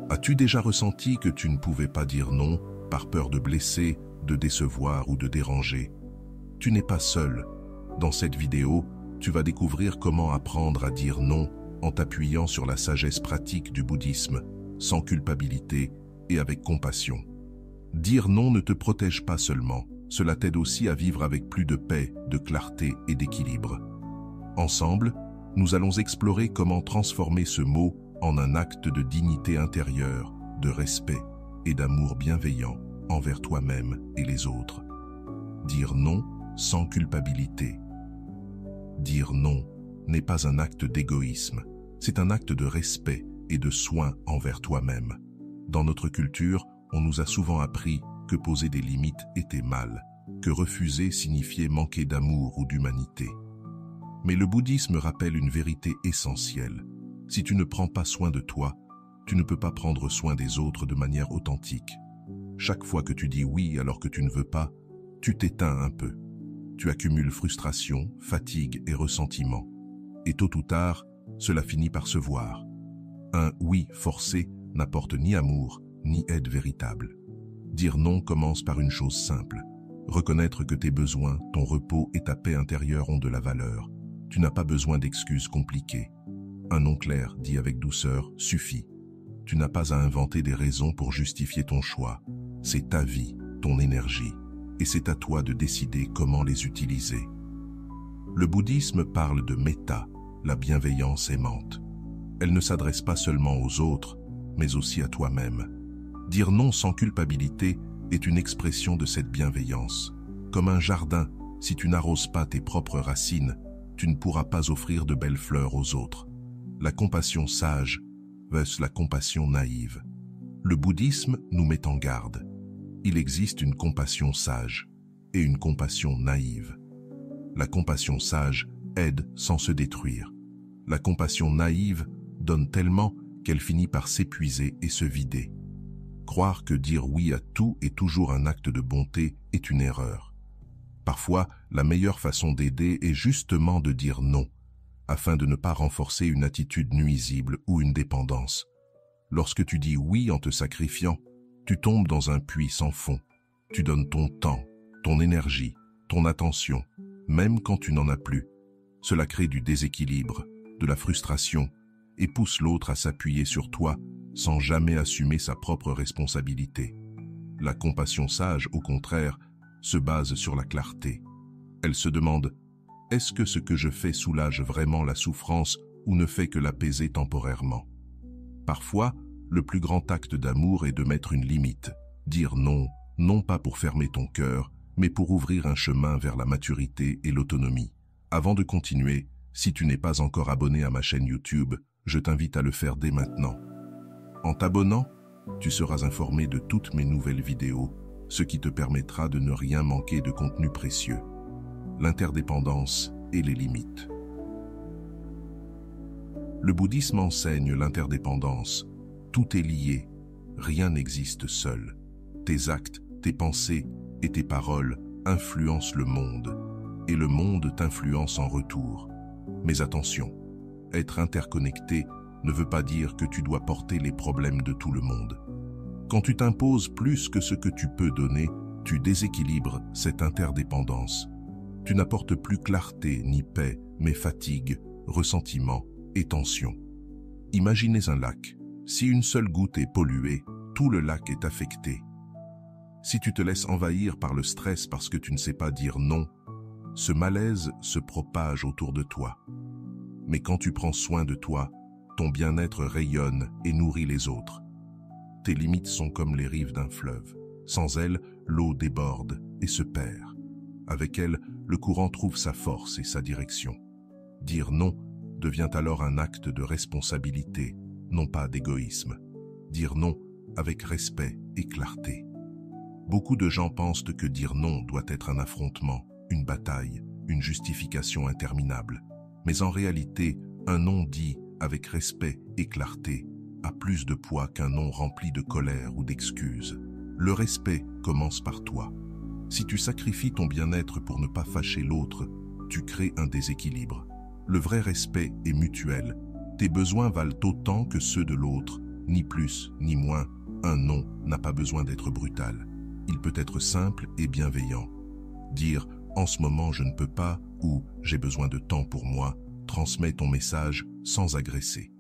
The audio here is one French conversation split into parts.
As-tu déjà ressenti que tu ne pouvais pas dire non par peur de blesser, de décevoir ou de déranger? Tu n'es pas seul. Dans cette vidéo, tu vas découvrir comment apprendre à dire non en t'appuyant sur la sagesse pratique du bouddhisme, sans culpabilité et avec compassion. Dire non ne te protège pas seulement, cela t'aide aussi à vivre avec plus de paix, de clarté et d'équilibre. Ensemble, nous allons explorer comment transformer ce mot en un acte de dignité intérieure, de respect et d'amour bienveillant envers toi-même et les autres. Dire non sans culpabilité. Dire non n'est pas un acte d'égoïsme, c'est un acte de respect et de soin envers toi-même. Dans notre culture, on nous a souvent appris que poser des limites était mal, que refuser signifiait manquer d'amour ou d'humanité. Mais le bouddhisme rappelle une vérité essentielle. Si tu ne prends pas soin de toi, tu ne peux pas prendre soin des autres de manière authentique. Chaque fois que tu dis oui alors que tu ne veux pas, tu t'éteins un peu. Tu accumules frustration, fatigue et ressentiment. Et tôt ou tard, cela finit par se voir. Un oui forcé n'apporte ni amour, ni aide véritable. Dire non commence par une chose simple. Reconnaître que tes besoins, ton repos et ta paix intérieure ont de la valeur. Tu n'as pas besoin d'excuses compliquées. Un non clair, dit avec douceur, suffit. Tu n'as pas à inventer des raisons pour justifier ton choix. C'est ta vie, ton énergie, et c'est à toi de décider comment les utiliser. Le bouddhisme parle de metta, la bienveillance aimante. Elle ne s'adresse pas seulement aux autres, mais aussi à toi-même. Dire non sans culpabilité est une expression de cette bienveillance. Comme un jardin, si tu n'arroses pas tes propres racines, tu ne pourras pas offrir de belles fleurs aux autres. La compassion sage versus la compassion naïve. Le bouddhisme nous met en garde. Il existe une compassion sage et une compassion naïve. La compassion sage aide sans se détruire. La compassion naïve donne tellement qu'elle finit par s'épuiser et se vider. Croire que dire oui à tout est toujours un acte de bonté est une erreur. Parfois, la meilleure façon d'aider est justement de dire non, afin de ne pas renforcer une attitude nuisible ou une dépendance. Lorsque tu dis oui en te sacrifiant, tu tombes dans un puits sans fond. Tu donnes ton temps, ton énergie, ton attention, même quand tu n'en as plus. Cela crée du déséquilibre, de la frustration, et pousse l'autre à s'appuyer sur toi sans jamais assumer sa propre responsabilité. La compassion sage, au contraire, se base sur la clarté. Elle se demande « Est-ce que ce que je fais soulage vraiment la souffrance ou ne fait que l'apaiser temporairement ?» Parfois, le plus grand acte d'amour est de mettre une limite, dire non, non pas pour fermer ton cœur, mais pour ouvrir un chemin vers la maturité et l'autonomie. Avant de continuer, si tu n'es pas encore abonné à ma chaîne YouTube, je t'invite à le faire dès maintenant. En t'abonnant, tu seras informé de toutes mes nouvelles vidéos, ce qui te permettra de ne rien manquer de contenu précieux. L'interdépendance et les limites. Le bouddhisme enseigne l'interdépendance. Tout est lié, rien n'existe seul. Tes actes, tes pensées et tes paroles influencent le monde, et le monde t'influence en retour. Mais attention, être interconnecté ne veut pas dire que tu dois porter les problèmes de tout le monde. Quand tu t'imposes plus que ce que tu peux donner, tu déséquilibres cette interdépendance. Tu n'apportes plus clarté ni paix, mais fatigue, ressentiment et tension. Imaginez un lac. Si une seule goutte est polluée, tout le lac est affecté. Si tu te laisses envahir par le stress parce que tu ne sais pas dire non, ce malaise se propage autour de toi. Mais quand tu prends soin de toi, ton bien-être rayonne et nourrit les autres. Tes limites sont comme les rives d'un fleuve. Sans elles, l'eau déborde et se perd. Avec elle, le courant trouve sa force et sa direction. Dire non devient alors un acte de responsabilité, non pas d'égoïsme. Dire non avec respect et clarté. Beaucoup de gens pensent que dire non doit être un affrontement, une bataille, une justification interminable. Mais en réalité, un non dit avec respect et clarté a plus de poids qu'un non rempli de colère ou d'excuses. Le respect commence par toi. Si tu sacrifies ton bien-être pour ne pas fâcher l'autre, tu crées un déséquilibre. Le vrai respect est mutuel. Tes besoins valent autant que ceux de l'autre Ni plus, ni moins, un non n'a pas besoin d'être brutal. Il peut être simple et bienveillant. Dire « en ce moment je ne peux pas » ou « j'ai besoin de temps pour moi » transmet ton message sans agresser.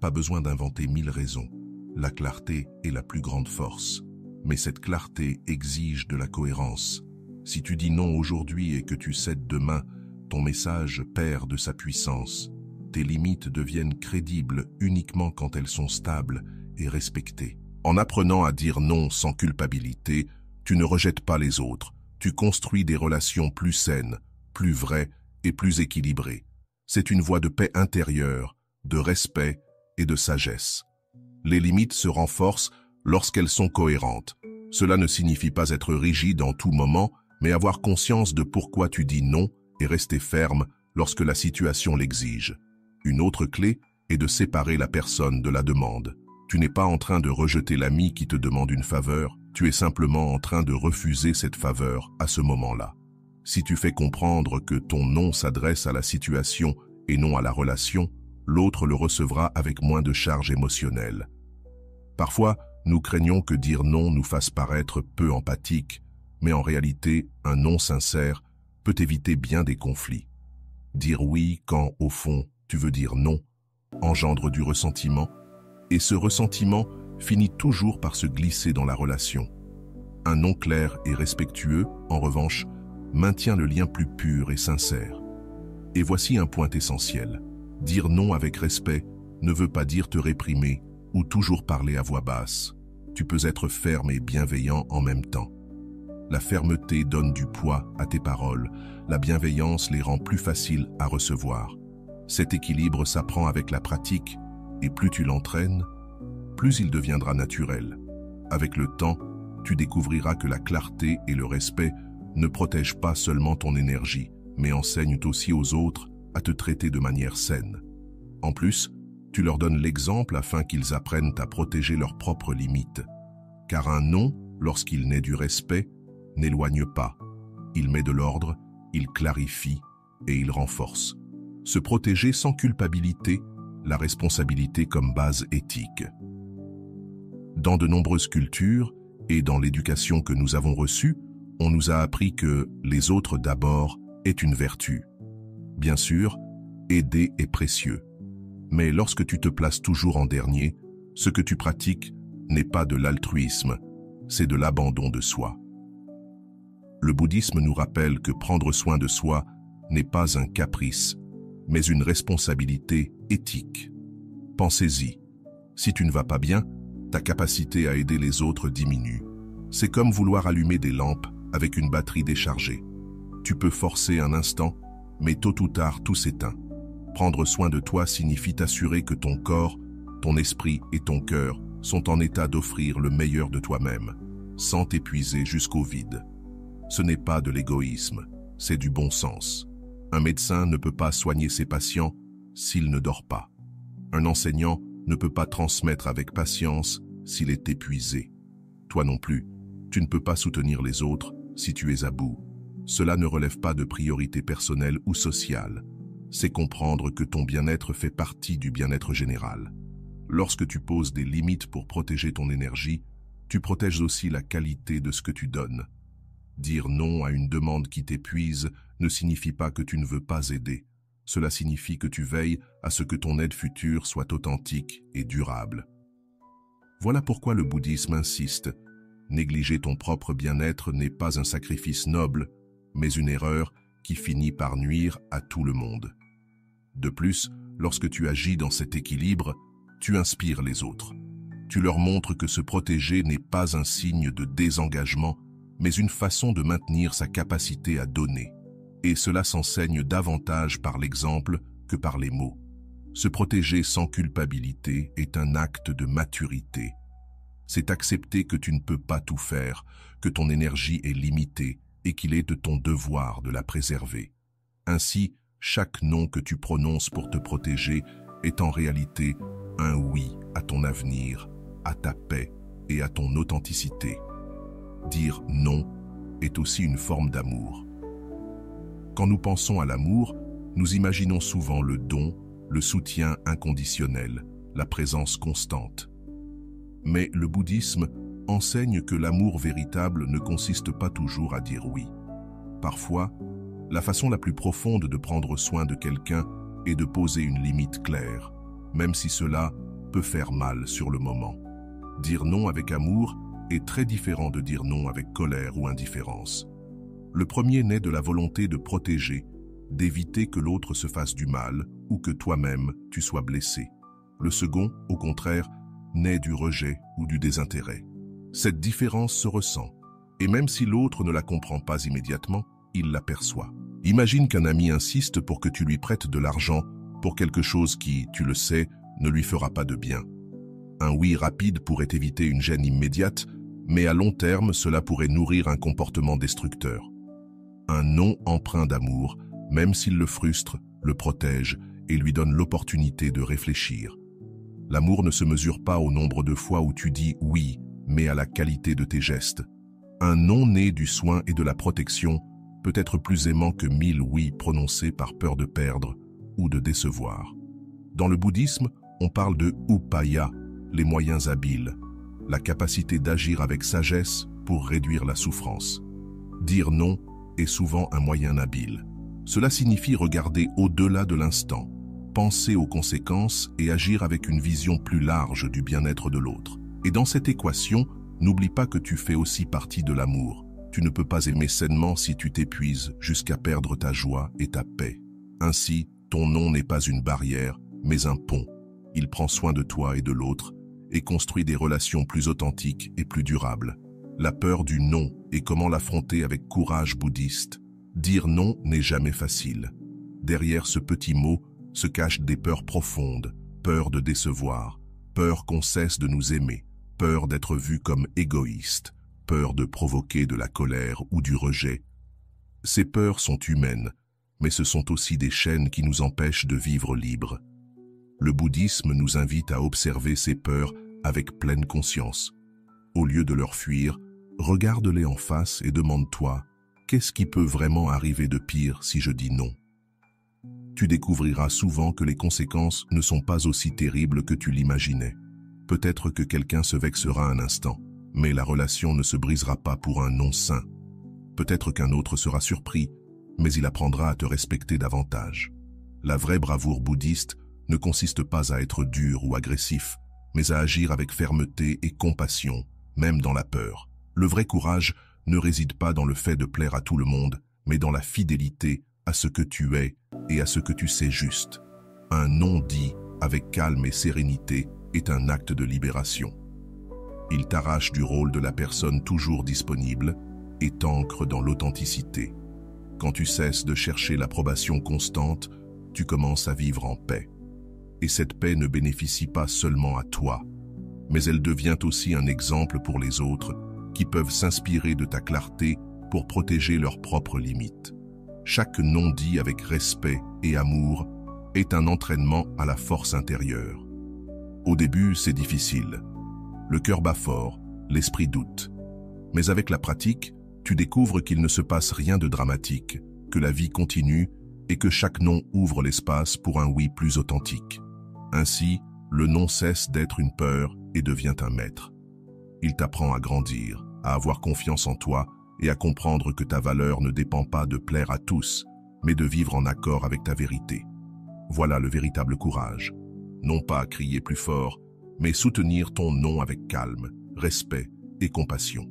Pas besoin d'inventer 1000 raisons. La clarté est la plus grande force. Mais cette clarté exige de la cohérence. Si tu dis non aujourd'hui et que tu cèdes demain, ton message perd de sa puissance. Tes limites deviennent crédibles uniquement quand elles sont stables et respectées. En apprenant à dire non sans culpabilité, tu ne rejettes pas les autres. Tu construis des relations plus saines, plus vraies et plus équilibrées. C'est une voie de paix intérieure, de respect et de sagesse. Les limites se renforcent lorsqu'elles sont cohérentes. Cela ne signifie pas être rigide en tout moment, mais avoir conscience de pourquoi tu dis non et rester ferme lorsque la situation l'exige. Une autre clé est de séparer la personne de la demande. Tu n'es pas en train de rejeter l'ami qui te demande une faveur, tu es simplement en train de refuser cette faveur à ce moment-là. Si tu fais comprendre que ton non s'adresse à la situation et non à la relation, l'autre le recevra avec moins de charge émotionnelle. Parfois, nous craignons que dire non nous fasse paraître peu empathique, mais en réalité, un non sincère peut éviter bien des conflits. Dire oui quand, au fond, tu veux dire non, engendre du ressentiment, et ce ressentiment finit toujours par se glisser dans la relation. Un non clair et respectueux, en revanche, maintient le lien plus pur et sincère. Et voici un point essentiel. Dire non avec respect ne veut pas dire te réprimer ou toujours parler à voix basse. Tu peux être ferme et bienveillant en même temps. La fermeté donne du poids à tes paroles, la bienveillance les rend plus faciles à recevoir. Cet équilibre s'apprend avec la pratique, et plus tu l'entraînes, plus il deviendra naturel. Avec le temps, tu découvriras que la clarté et le respect ne protègent pas seulement ton énergie, mais enseignent aussi aux autres à te traiter de manière saine. En plus, tu leur donnes l'exemple afin qu'ils apprennent à protéger leurs propres limites. Car un non, lorsqu'il naît du respect, n'éloigne pas. Il met de l'ordre, il clarifie et il renforce. Se protéger sans culpabilité, la responsabilité comme base éthique. Dans de nombreuses cultures et dans l'éducation que nous avons reçue, on nous a appris que les autres d'abord est une vertu. Bien sûr, aider est précieux. Mais lorsque tu te places toujours en dernier, ce que tu pratiques n'est pas de l'altruisme, c'est de l'abandon de soi. Le bouddhisme nous rappelle que prendre soin de soi n'est pas un caprice, mais une responsabilité éthique. Pensez-y, si tu ne vas pas bien, ta capacité à aider les autres diminue. C'est comme vouloir allumer des lampes avec une batterie déchargée. Tu peux forcer un instant, mais tôt ou tard tout s'éteint. Prendre soin de toi signifie t'assurer que ton corps, ton esprit et ton cœur sont en état d'offrir le meilleur de toi-même, sans t'épuiser jusqu'au vide. Ce n'est pas de l'égoïsme, c'est du bon sens. Un médecin ne peut pas soigner ses patients s'il ne dort pas. Un enseignant ne peut pas transmettre avec patience s'il est épuisé. Toi non plus, tu ne peux pas soutenir les autres si tu es à bout. Cela ne relève pas de priorité personnelle ou sociale. C'est comprendre que ton bien-être fait partie du bien-être général. Lorsque tu poses des limites pour protéger ton énergie, tu protèges aussi la qualité de ce que tu donnes. Dire non à une demande qui t'épuise ne signifie pas que tu ne veux pas aider. Cela signifie que tu veilles à ce que ton aide future soit authentique et durable. Voilà pourquoi le bouddhisme insiste. Négliger ton propre bien-être n'est pas un sacrifice noble, mais une erreur qui finit par nuire à tout le monde. De plus, lorsque tu agis dans cet équilibre, tu inspires les autres. Tu leur montres que se protéger n'est pas un signe de désengagement, mais une façon de maintenir sa capacité à donner. Et cela s'enseigne davantage par l'exemple que par les mots. Se protéger sans culpabilité est un acte de maturité. C'est accepter que tu ne peux pas tout faire, que ton énergie est limitée et qu'il est de ton devoir de la préserver. Ainsi, chaque non que tu prononces pour te protéger est en réalité un oui à ton avenir, à ta paix et à ton authenticité. Dire non est aussi une forme d'amour. Quand nous pensons à l'amour, nous imaginons souvent le don, le soutien inconditionnel, la présence constante. Mais le bouddhisme enseigne que l'amour véritable ne consiste pas toujours à dire oui. Parfois, la façon la plus profonde de prendre soin de quelqu'un est de poser une limite claire, même si cela peut faire mal sur le moment. Dire non avec amour est très différent de dire non avec colère ou indifférence. Le premier naît de la volonté de protéger, d'éviter que l'autre se fasse du mal ou que toi-même tu sois blessé. Le second, au contraire, naît du rejet ou du désintérêt. Cette différence se ressent, et même si l'autre ne la comprend pas immédiatement, il l'aperçoit. Imagine qu'un ami insiste pour que tu lui prêtes de l'argent pour quelque chose qui, tu le sais, ne lui fera pas de bien. Un oui rapide pourrait éviter une gêne immédiate, mais à long terme, cela pourrait nourrir un comportement destructeur. Un non empreint d'amour, même s'il le frustre, le protège et lui donne l'opportunité de réfléchir. L'amour ne se mesure pas au nombre de fois où tu dis oui, mais à la qualité de tes gestes. Un non né du soin et de la protection peut être plus aimant que 1000 oui prononcés par peur de perdre ou de décevoir. Dans le bouddhisme, on parle de upaya, les moyens habiles, la capacité d'agir avec sagesse pour réduire la souffrance. Dire non est souvent un moyen habile. Cela signifie regarder au-delà de l'instant, penser aux conséquences et agir avec une vision plus large du bien-être de l'autre. Et dans cette équation, n'oublie pas que tu fais aussi partie de l'amour. Tu ne peux pas aimer sainement si tu t'épuises jusqu'à perdre ta joie et ta paix. Ainsi, ton non n'est pas une barrière, mais un pont. Il prend soin de toi et de l'autre et construit des relations plus authentiques et plus durables. La peur du non et comment l'affronter avec courage bouddhiste. Dire non n'est jamais facile. Derrière ce petit mot se cachent des peurs profondes, peur de décevoir, peur qu'on cesse de nous aimer, peur d'être vu comme égoïste, peur de provoquer de la colère ou du rejet. Ces peurs sont humaines, mais ce sont aussi des chaînes qui nous empêchent de vivre libres. Le bouddhisme nous invite à observer ces peurs avec pleine conscience. Au lieu de leur fuir, regarde-les en face et demande-toi « Qu'est-ce qui peut vraiment arriver de pire si je dis non ?» Tu découvriras souvent que les conséquences ne sont pas aussi terribles que tu l'imaginais. Peut-être que quelqu'un se vexera un instant, mais la relation ne se brisera pas pour un non sain. Peut-être qu'un autre sera surpris, mais il apprendra à te respecter davantage. La vraie bravoure bouddhiste ne consiste pas à être dur ou agressif, mais à agir avec fermeté et compassion, même dans la peur. Le vrai courage ne réside pas dans le fait de plaire à tout le monde, mais dans la fidélité à ce que tu es et à ce que tu sais juste. Un non dit avec calme et sérénité est un acte de libération. Il t'arrache du rôle de la personne toujours disponible et t'ancre dans l'authenticité. Quand tu cesses de chercher l'approbation constante, tu commences à vivre en paix. Et cette paix ne bénéficie pas seulement à toi, mais elle devient aussi un exemple pour les autres qui peuvent s'inspirer de ta clarté pour protéger leurs propres limites. Chaque non dit avec respect et amour est un entraînement à la force intérieure. Au début, c'est difficile. Le cœur bat fort, l'esprit doute. Mais avec la pratique, tu découvres qu'il ne se passe rien de dramatique, que la vie continue et que chaque non ouvre l'espace pour un oui plus authentique. Ainsi, le non cesse d'être une peur et devient un maître. Il t'apprend à grandir, à avoir confiance en toi et à comprendre que ta valeur ne dépend pas de plaire à tous, mais de vivre en accord avec ta vérité. Voilà le véritable courage. Non pas crier plus fort, mais soutenir ton non avec calme, respect et compassion.